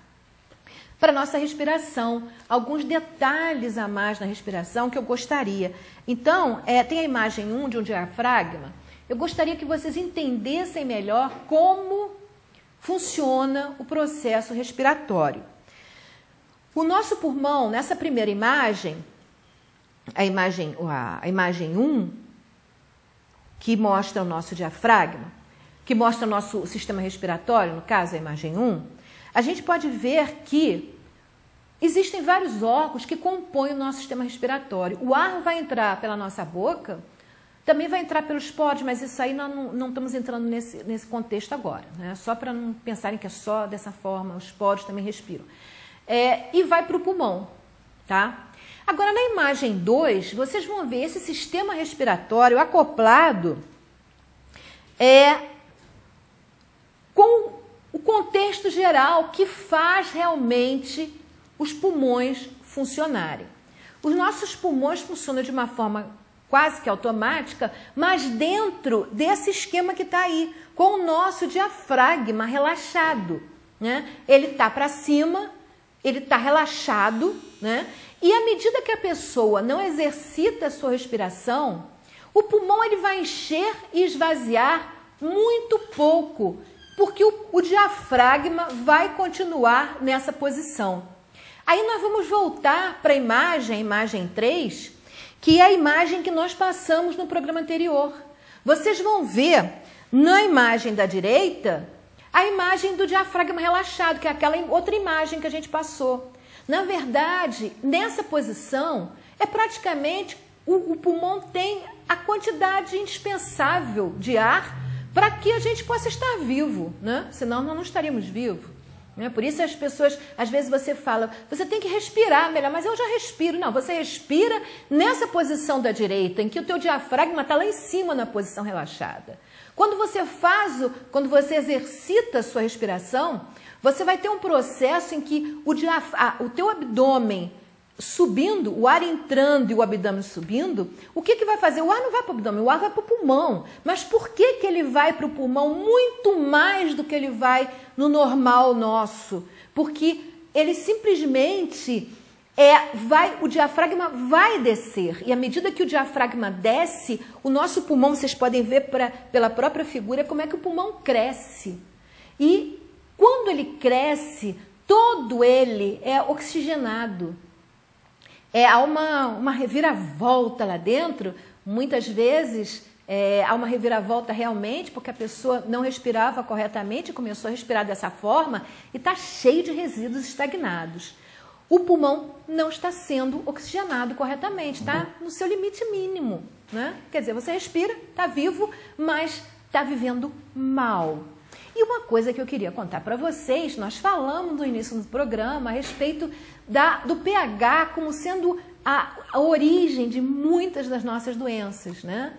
para a nossa respiração, alguns detalhes a mais na respiração que eu gostaria. Então, tem a imagem 1 de um diafragma. Eu gostaria que vocês entendessem melhor como funciona o processo respiratório. O nosso pulmão, nessa primeira imagem, a imagem 1, que mostra o nosso diafragma, que mostra o nosso sistema respiratório, no caso a imagem 1, a gente pode ver que existem vários órgãos que compõem o nosso sistema respiratório. O ar vai entrar pela nossa boca, também vai entrar pelos poros, mas isso aí nós não estamos entrando nesse contexto agora, né? Só para não pensarem que é só dessa forma, os poros também respiram. E vai para o pulmão, tá? Agora, na imagem 2, vocês vão ver esse sistema respiratório acoplado com o contexto geral que faz realmente os pulmões funcionarem. Os nossos pulmões funcionam de uma forma quase que automática, mas dentro desse esquema que está aí, com o nosso diafragma relaxado, né? Ele está para cima, ele está relaxado, né? E à medida que a pessoa não exercita a sua respiração, o pulmão ele vai encher e esvaziar muito pouco, porque o diafragma vai continuar nessa posição. Aí nós vamos voltar para a imagem 3, que é a imagem que nós passamos no programa anterior. Vocês vão ver na imagem da direita a imagem do diafragma relaxado, que é aquela outra imagem que a gente passou. Na verdade, nessa posição, praticamente o pulmão tem a quantidade indispensável de ar para que a gente possa estar vivo, né? Senão nós não estaríamos vivos. Né? Por isso as pessoas, às vezes você fala, você tem que respirar melhor, mas eu já respiro. Não, você respira nessa posição da direita, em que o teu diafragma está lá em cima na posição relaxada. Quando você exercita a sua respiração, você vai ter um processo em que o teu abdômen subindo, o ar entrando e o abdômen subindo, o que vai fazer? O ar não vai para o abdômen, o ar vai para o pulmão. Mas por que ele vai para o pulmão muito mais do que ele vai no normal nosso? Porque ele simplesmente o diafragma vai descer. E à medida que o diafragma desce, o nosso pulmão, vocês podem ver pela própria figura, como é que o pulmão cresce. E quando ele cresce, todo ele é oxigenado. Há uma reviravolta lá dentro, muitas vezes há uma reviravolta realmente, porque a pessoa não respirava corretamente, começou a respirar dessa forma e está cheio de resíduos estagnados. O pulmão não está sendo oxigenado corretamente, está no seu limite mínimo, né? Quer dizer, você respira, está vivo, mas está vivendo mal. E uma coisa que eu queria contar para vocês, nós falamos no início do programa a respeito do pH como sendo a origem de muitas das nossas doenças, né?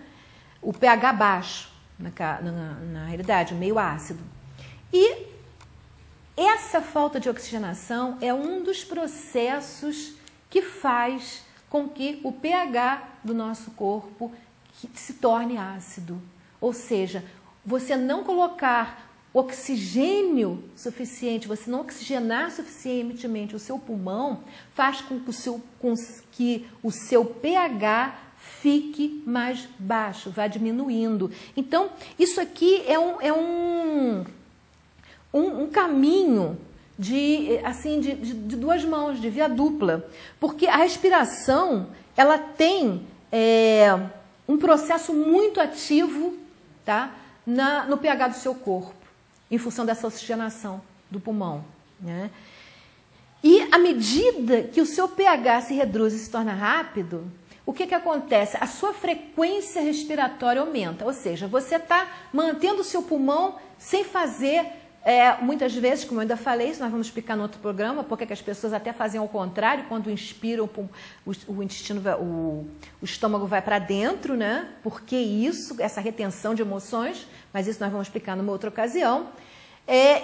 O pH baixo, na realidade, o meio ácido. E essa falta de oxigenação é um dos processos que faz com que o pH do nosso corpo se torne ácido. Ou seja, você não colocar oxigênio suficiente, você não oxigenar suficientemente o seu pulmão, faz com que o seu pH fique mais baixo, vá diminuindo. Então, isso aqui é um caminho de duas mãos, de via dupla, porque a respiração ela tem um processo muito ativo, tá, no pH do seu corpo, em função dessa oxigenação do pulmão, né? E à medida que o seu pH se reduz e se torna rápido, o que acontece? A sua frequência respiratória aumenta, ou seja, você está mantendo o seu pulmão sem fazer Muitas vezes, como eu ainda falei, isso nós vamos explicar no outro programa, porque que as pessoas até fazem ao contrário, quando inspiram, o intestino, o estômago vai para dentro, né? Por que isso, essa retenção de emoções? Mas isso nós vamos explicar numa outra ocasião.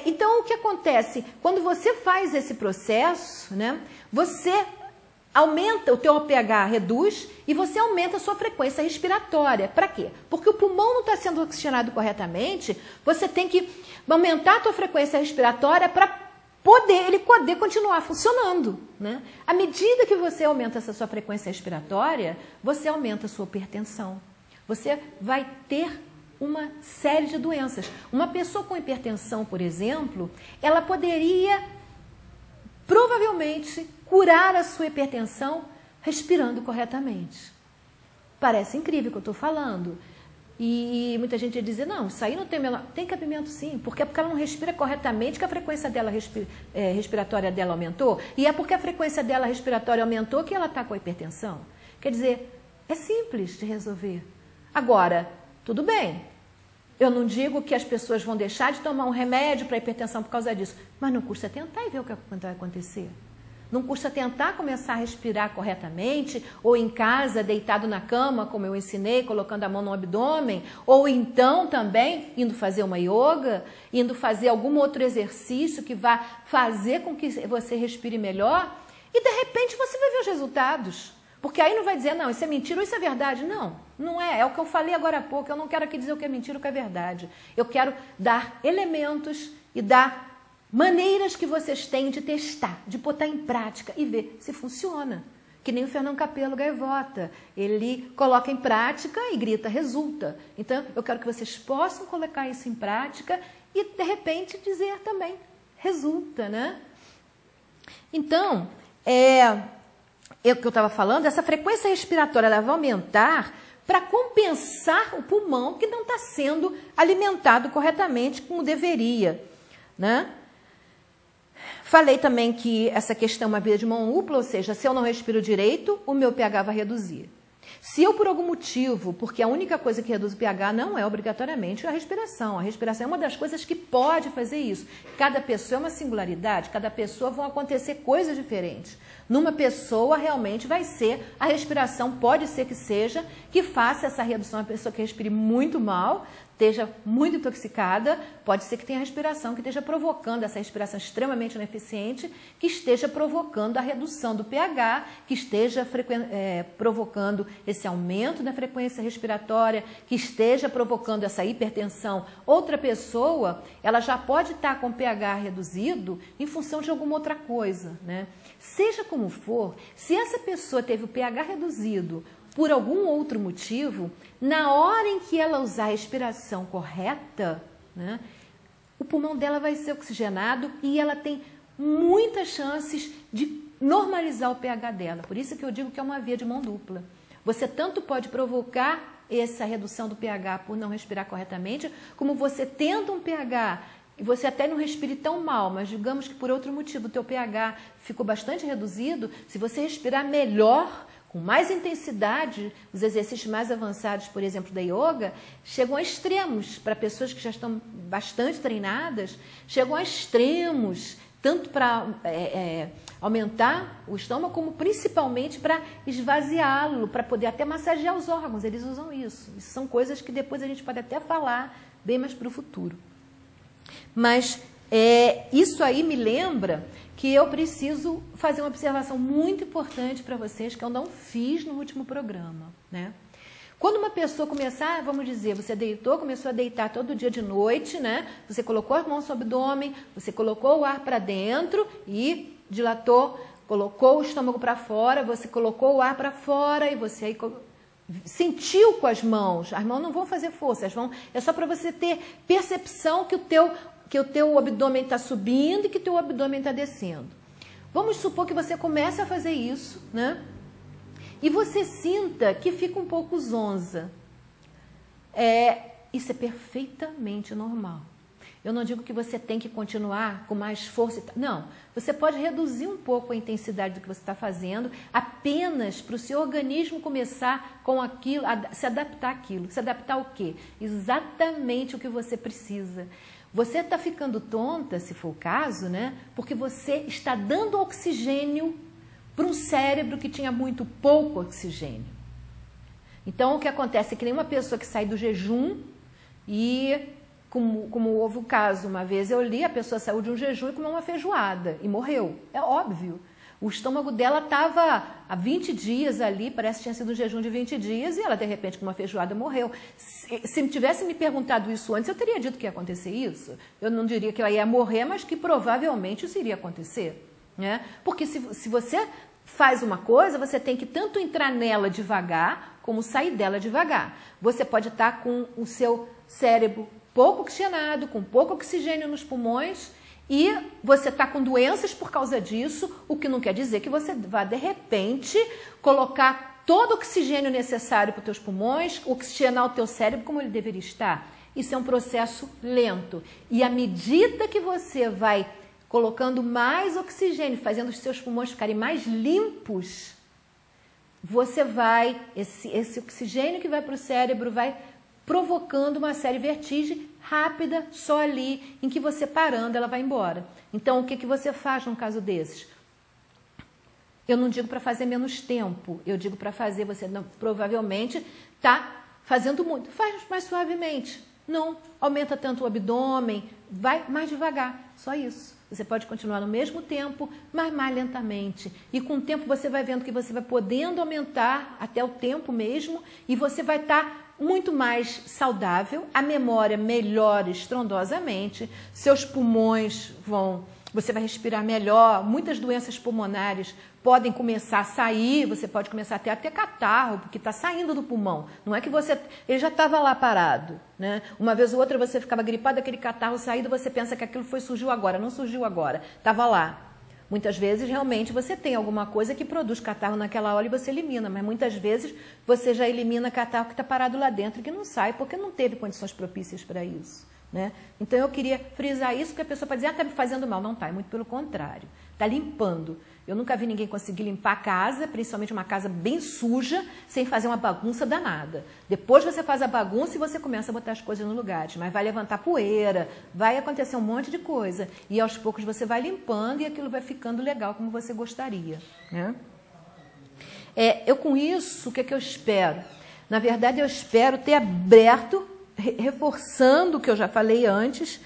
Então, o que acontece? Quando você faz esse processo, né? Você aumenta, o teu pH reduz e você aumenta a sua frequência respiratória. Para quê? Porque o pulmão não está sendo oxigenado corretamente, você tem que aumentar a tua frequência respiratória para ele poder continuar funcionando, né? À medida que você aumenta essa sua frequência respiratória, você aumenta a sua hipertensão. Você vai ter uma série de doenças. Uma pessoa com hipertensão, por exemplo, ela poderia provavelmente curar a sua hipertensão respirando corretamente. Parece incrível o que eu estou falando. E muita gente ia dizer, não, isso aí não tem menor... Tem cabimento sim, porque é porque ela não respira corretamente que a frequência dela respiratória dela aumentou, e é porque a frequência dela respiratória aumentou que ela está com a hipertensão. Quer dizer, é simples de resolver. Agora, tudo bem, eu não digo que as pessoas vão deixar de tomar um remédio para hipertensão por causa disso, mas não custa tentar e ver o que vai acontecer. Não custa tentar começar a respirar corretamente, ou em casa, deitado na cama, como eu ensinei, colocando a mão no abdômen, ou então também indo fazer uma yoga, indo fazer algum outro exercício que vá fazer com que você respire melhor, e de repente você vai ver os resultados. Porque aí não vai dizer, não, isso é mentira ou isso é verdade. Não, não é. É o que eu falei agora há pouco. Eu não quero aqui dizer o que é mentira ou o que é verdade. Eu quero dar elementos e dar maneiras que vocês têm de testar, de botar em prática e ver se funciona. Que nem o Fernando Capello Gaivota. Ele coloca em prática e grita, resulta. Então, eu quero que vocês possam colocar isso em prática e, de repente, dizer também, resulta, né? Então, o que eu estava falando, essa frequência respiratória ela vai aumentar para compensar o pulmão que não está sendo alimentado corretamente como deveria, né? Falei também que essa questão é uma via de mão dupla, ou seja, se eu não respiro direito, o meu pH vai reduzir. Se eu, por algum motivo, porque a única coisa que reduz o pH não é obrigatoriamente a respiração. A respiração é uma das coisas que pode fazer isso. Cada pessoa é uma singularidade, cada pessoa vão acontecer coisas diferentes. Numa pessoa, realmente vai ser a respiração, pode ser que seja, que faça essa redução. Uma pessoa que respire muito mal, esteja muito intoxicada, pode ser que tenha respiração que esteja provocando essa respiração extremamente ineficiente, que esteja provocando a redução do pH, que esteja provocando esse aumento da frequência respiratória, que esteja provocando essa hipertensão. Outra pessoa, ela já pode estar com pH reduzido em função de alguma outra coisa, né? Seja como for, se essa pessoa teve o pH reduzido por algum outro motivo, na hora em que ela usar a respiração correta, né, o pulmão dela vai ser oxigenado e ela tem muitas chances de normalizar o pH dela. Por isso que eu digo que é uma via de mão dupla. Você tanto pode provocar essa redução do pH por não respirar corretamente, como você tendo um pH e você até não respire tão mal, mas digamos que por outro motivo o teu pH ficou bastante reduzido, se você respirar melhor, com mais intensidade, os exercícios mais avançados, por exemplo, da yoga, chegam a extremos, para pessoas que já estão bastante treinadas, chegam a extremos, tanto para aumentar o estômago, como principalmente para esvaziá-lo, para poder até massagear os órgãos, eles usam isso. Isso são coisas que depois a gente pode até falar bem mais para o futuro. Mas isso aí me lembra que eu preciso fazer uma observação muito importante para vocês, que eu não fiz no último programa, né? Quando uma pessoa começar, vamos dizer, você deitou, começou a deitar todo dia de noite, né? Você colocou as mãos no abdômen, você colocou o ar para dentro e dilatou, colocou o estômago para fora, você colocou o ar para fora e você aí sentiu com as mãos não vão fazer força, é só para você ter percepção que o teu abdômen está subindo e que o teu abdômen está descendo. Vamos supor que você comece a fazer isso, né? E você sinta que fica um pouco zonza. Isso é perfeitamente normal. Eu não digo que você tem que continuar com mais força. Não, você pode reduzir um pouco a intensidade do que você está fazendo, apenas para o seu organismo começar com aquilo, a se adaptar àquilo. Se adaptar ao quê? Exatamente o que você precisa. Você está ficando tonta, se for o caso, né? Porque você está dando oxigênio para um cérebro que tinha muito pouco oxigênio. Então, o que acontece é que nem uma pessoa que sai do jejum e, como houve o caso, uma vez eu li, a pessoa saiu de um jejum e comeu uma feijoada e morreu. É óbvio. O estômago dela estava há 20 dias ali, parece que tinha sido um jejum de 20 dias, e ela, de repente, com uma feijoada, morreu. Se tivesse me perguntado isso antes, eu teria dito que ia acontecer isso. Eu não diria que ela ia morrer, mas que provavelmente isso iria acontecer. Né? Porque se você faz uma coisa, você tem que tanto entrar nela devagar, como sair dela devagar. Você pode estar com o seu cérebro pouco oxigenado, com pouco oxigênio nos pulmões, e você está com doenças por causa disso, o que não quer dizer que você vá, de repente, colocar todo o oxigênio necessário para os teus pulmões, oxigenar o teu cérebro como ele deveria estar. Isso é um processo lento. E à medida que você vai colocando mais oxigênio, fazendo os seus pulmões ficarem mais limpos, você vai, esse oxigênio que vai para o cérebro vai provocando uma série de vertigem rápida, só ali, em que você parando, ela vai embora. Então, o que você faz num caso desses? Eu não digo para fazer menos tempo, eu digo para fazer, você não, provavelmente está fazendo muito, faz mais suavemente, não aumenta tanto o abdômen, vai mais devagar, só isso. Você pode continuar no mesmo tempo, mas mais lentamente. E com o tempo você vai vendo que você vai podendo aumentar até o tempo mesmo, e você vai estar muito mais saudável, a memória melhora estrondosamente, seus pulmões você vai respirar melhor, muitas doenças pulmonares podem começar a sair, você pode começar até a ter catarro, porque está saindo do pulmão. Não é que ele já estava lá parado, né? Uma vez ou outra você ficava gripado, aquele catarro saído, você pensa que aquilo surgiu agora, não surgiu agora, estava lá. Muitas vezes, realmente, você tem alguma coisa que produz catarro naquela hora e você elimina, mas muitas vezes você já elimina catarro que está parado lá dentro e que não sai, porque não teve condições propícias para isso. Né? Então, eu queria frisar isso, porque a pessoa pode dizer, está me fazendo mal. Não está, é muito pelo contrário. Está limpando. Eu nunca vi ninguém conseguir limpar a casa, principalmente uma casa bem suja, sem fazer uma bagunça danada. Depois você faz a bagunça e você começa a botar as coisas no lugar. Mas vai levantar poeira, vai acontecer um monte de coisa. E aos poucos você vai limpando e aquilo vai ficando legal como você gostaria. Né? Eu com isso, o que eu espero? Na verdade, eu espero ter aberto, reforçando o que eu já falei antes,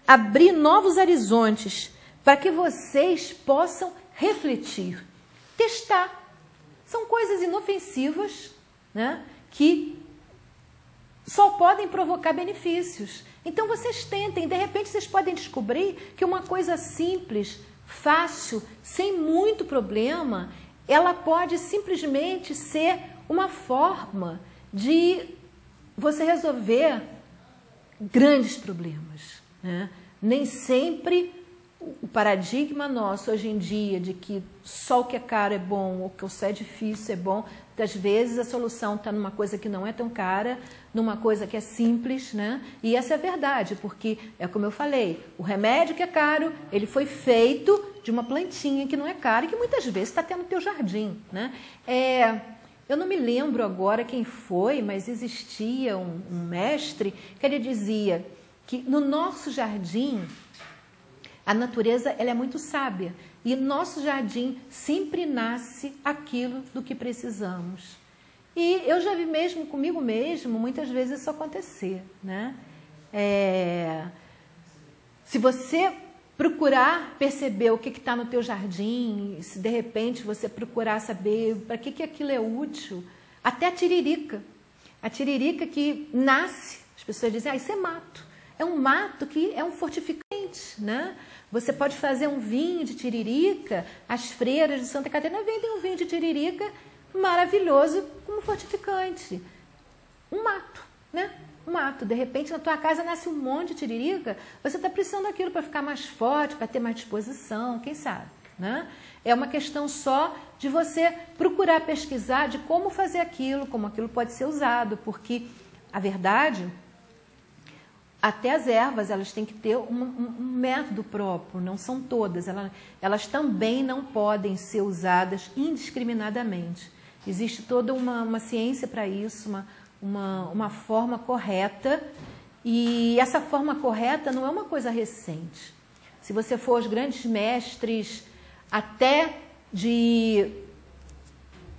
abrir novos horizontes para que vocês possam refletir, testar. São coisas inofensivas, né, que só podem provocar benefícios. Então vocês tentem, de repente vocês podem descobrir que uma coisa simples, fácil, sem muito problema, ela pode simplesmente ser uma forma de você resolver grandes problemas. Né? Nem sempre o paradigma nosso hoje em dia de que só o que é caro é bom ou que o que é difícil é bom, às vezes a solução está numa coisa que não é tão cara, numa coisa que é simples, né? E essa é a verdade, porque é como eu falei, o remédio que é caro, ele foi feito de uma plantinha que não é cara e que muitas vezes está tendo no teu jardim, né? Eu não me lembro agora quem foi, mas existia um mestre que ele dizia que no nosso jardim a natureza ela é muito sábia e no nosso jardim sempre nasce aquilo do que precisamos. E eu já vi mesmo comigo mesmo muitas vezes isso acontecer, né? Se você procurar perceber o que está no teu jardim, se de repente você procurar saber para que aquilo é útil, até a tiririca que nasce, as pessoas dizem, isso é mato. É um mato que é um fortificante, né? Você pode fazer um vinho de tiririca, as freiras de Santa Catarina vendem um vinho de tiririca maravilhoso como fortificante. Um mato, né? Um mato. De repente, na tua casa nasce um monte de tiririca, você está precisando daquilo para ficar mais forte, para ter mais disposição, quem sabe, né? É uma questão só de você procurar pesquisar de como fazer aquilo, como aquilo pode ser usado, porque a verdade, até as ervas, elas têm que ter um método próprio, não são todas, elas também não podem ser usadas indiscriminadamente. Existe toda uma ciência para isso, uma forma correta E essa forma correta não é uma coisa recente. Se você for aos grandes mestres até de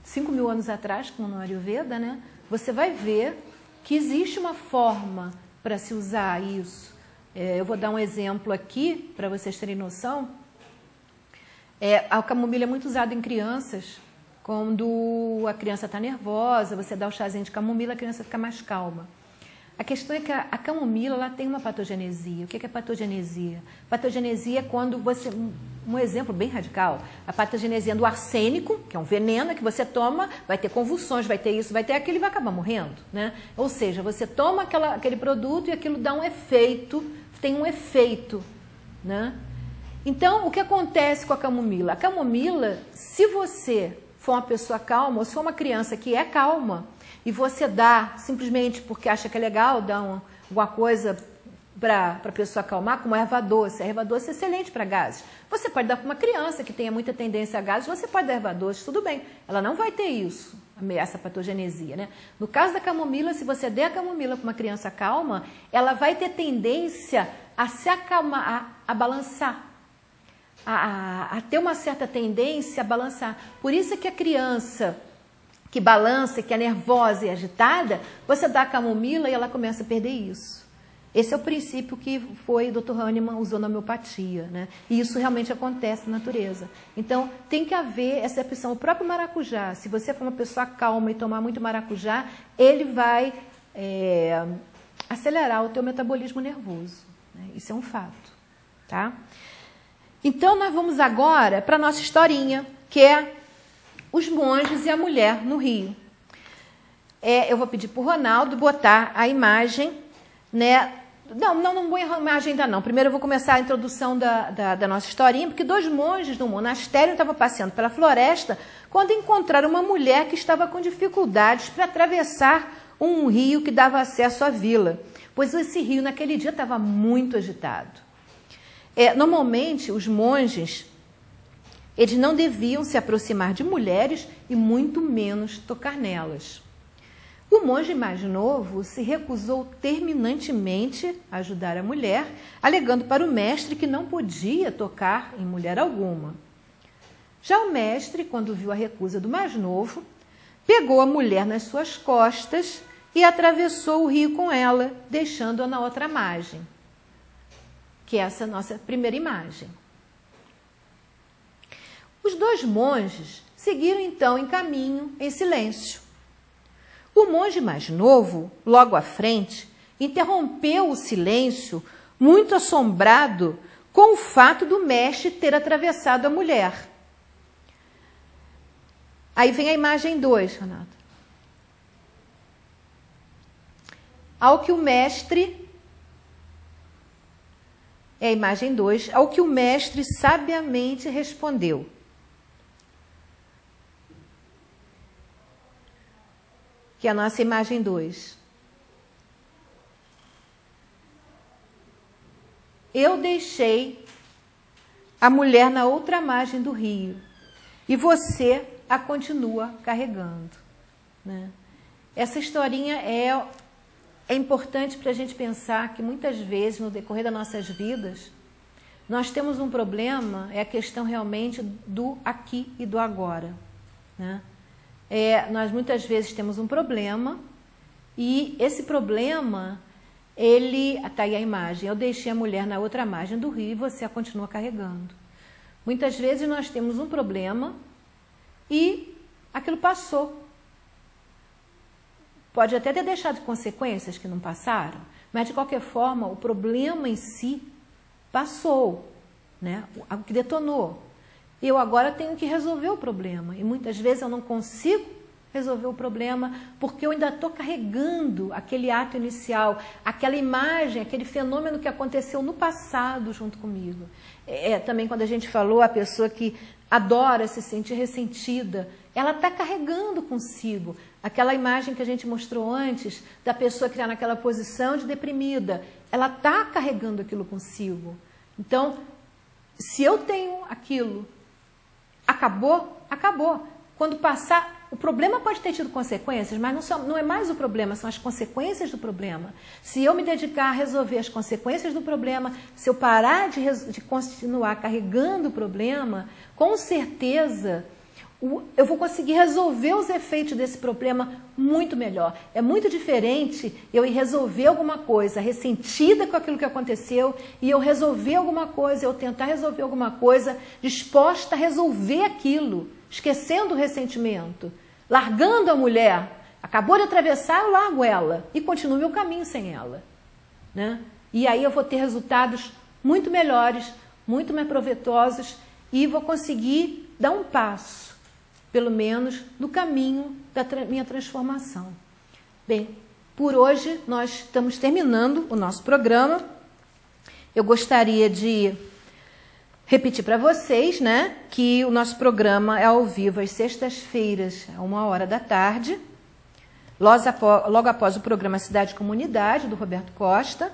5.000 anos atrás, como no Ayurveda, né, você vai ver que existe uma forma para se usar isso. Eu vou dar um exemplo aqui, para vocês terem noção. A camomila é muito usada em crianças. Quando a criança está nervosa, você dá o chazinho de camomila, a criança fica mais calma. A questão é que a camomila ela tem uma patogenesia. O que é patogenesia? Patogenesia é quando você... Um exemplo bem radical. A patogenesia do arsênico, que é um veneno que você toma, vai ter convulsões, vai ter isso, vai ter aquilo e vai acabar morrendo, né? Ou seja, você toma aquele produto e aquilo dá um efeito, tem um efeito, né? Então, o que acontece com a camomila? A camomila, se você for uma pessoa calma, ou se for uma criança que é calma, e você dá simplesmente porque acha que é legal, dá alguma coisa para a pessoa acalmar, como erva doce. A erva doce é excelente para gases. Você pode dar para uma criança que tenha muita tendência a gases, você pode dar erva doce, tudo bem. Ela não vai ter isso, essa patogenesia, né? No caso da camomila, se você der a camomila para uma criança calma, ela vai ter tendência a se acalmar, a balançar. A ter uma certa tendência a balançar. Por isso é que a criança que balança, que é nervosa e agitada, você dá a camomila e ela começa a perder isso. Esse é o princípio que o Dr. Hahnemann usou na homeopatia, né? E isso realmente acontece na natureza. Então, tem que haver essa opção. O próprio maracujá, se você for uma pessoa calma e tomar muito maracujá, ele vai acelerar o teu metabolismo nervoso, né? Isso é um fato, tá? Então, nós vamos agora para a nossa historinha, que é os monges e a mulher no rio. Eu vou pedir para o Ronaldo botar a imagem, né? Não vou a imagem ainda não. Primeiro eu vou começar a introdução da nossa historinha, porque 2 monges no monastério estavam passeando pela floresta quando encontraram uma mulher que estava com dificuldades para atravessar um rio que dava acesso à vila, pois esse rio naquele dia estava muito agitado. Normalmente, os monges, eles não deviam se aproximar de mulheres e muito menos tocar nelas. O monge mais novo se recusou terminantemente a ajudar a mulher, alegando para o mestre que não podia tocar em mulher alguma. Já o mestre, quando viu a recusa do mais novo, pegou a mulher nas suas costas e atravessou o rio com ela, deixando-a na outra margem, que é essa nossa primeira imagem. Os 2 monges seguiram então em caminho, em silêncio. O monge mais novo, logo à frente, interrompeu o silêncio, muito assombrado com o fato do mestre ter atravessado a mulher. Aí vem a imagem 2, Renato. Ao que o mestre... É a imagem 2, ao que o mestre sabiamente respondeu. Que é a nossa imagem 2. Eu deixei a mulher na outra margem do rio e você a continua carregando, né? Essa historinha é importante para a gente pensar que muitas vezes, no decorrer das nossas vidas, nós temos um problema, é a questão realmente do aqui e do agora, né? Nós muitas vezes temos um problema e esse problema, está aí a imagem, eu deixei a mulher na outra margem do rio e você a continua carregando. Muitas vezes nós temos um problema e aquilo passou. Pode até ter deixado consequências que não passaram, mas de qualquer forma o problema em si passou, né? O que detonou. Eu agora tenho que resolver o problema e muitas vezes eu não consigo resolver o problema porque eu ainda estou carregando aquele ato inicial, aquela imagem, aquele fenômeno que aconteceu no passado junto comigo. Também quando a gente falou, a pessoa que adora se sentir ressentida, ela está carregando consigo aquela imagem que a gente mostrou antes, da pessoa que está naquela posição de deprimida, ela está carregando aquilo consigo. Então, se eu tenho aquilo, acabou, acabou. Quando passar, O problema pode ter tido consequências, mas não é mais o problema, são as consequências do problema. Se eu me dedicar a resolver as consequências do problema, se eu parar de continuar carregando o problema, com certeza eu vou conseguir resolver os efeitos desse problema muito melhor. É muito diferente eu ir resolver alguma coisa ressentida com aquilo que aconteceu e eu resolver alguma coisa, eu tentar resolver alguma coisa disposta a resolver aquilo, esquecendo o ressentimento, largando a mulher. Acabou de atravessar, eu largo ela e continuo meu caminho sem ela, né? E aí eu vou ter resultados muito melhores, muito mais proveitosos e vou conseguir dar um passo, pelo menos, no caminho da minha transformação. Bem, por hoje nós estamos terminando o nosso programa. Eu gostaria de repetir para vocês, né, que o nosso programa é ao vivo às sextas-feiras, a 13h, logo após o programa Cidade e Comunidade, do Roberto Costa.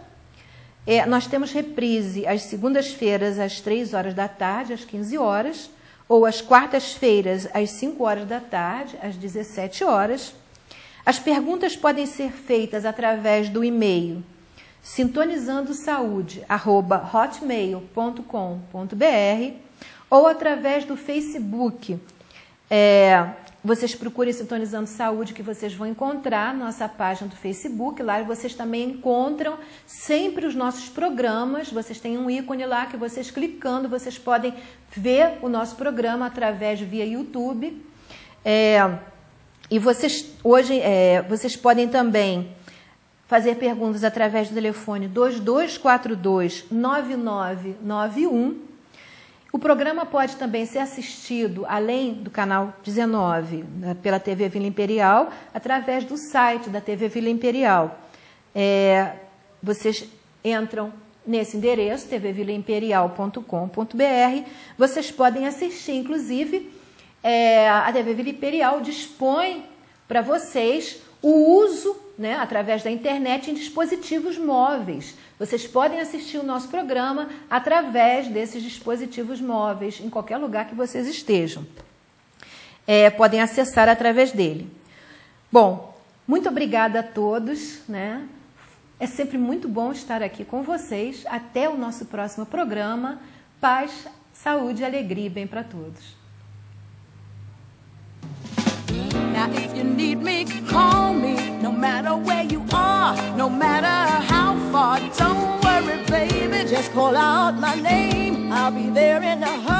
Nós temos reprise às segundas-feiras, às 15h, às 15 horas, ou às quartas-feiras, às 5h, às 17 horas. As perguntas podem ser feitas através do e-mail sintonizandosaude@hotmail.com.br ou através do Facebook. Vocês procurem Sintonizando Saúde, que vocês vão encontrar nossa página do Facebook. Lá vocês também encontram sempre os nossos programas. Vocês têm um ícone lá que vocês clicando, vocês podem ver o nosso programa através via YouTube. E vocês podem também fazer perguntas através do telefone 2242-9991. O programa pode também ser assistido, além do canal 19, pela TV Vila Imperial, através do site da TV Vila Imperial. Vocês entram nesse endereço, tvvilaimperial.com.br. Vocês podem assistir, inclusive, a TV Vila Imperial dispõe para vocês o uso, né, através da internet, em dispositivos móveis. Vocês podem assistir o nosso programa através desses dispositivos móveis, em qualquer lugar que vocês estejam. Podem acessar através dele. Bom, muito obrigada a todos, né? É sempre muito bom estar aqui com vocês. Até o nosso próximo programa. Paz, saúde e alegria, bem para todos. Now if you need me, call me, no matter where you are, no matter how far. Don't worry, baby, just call out my name. I'll be there in a hurry.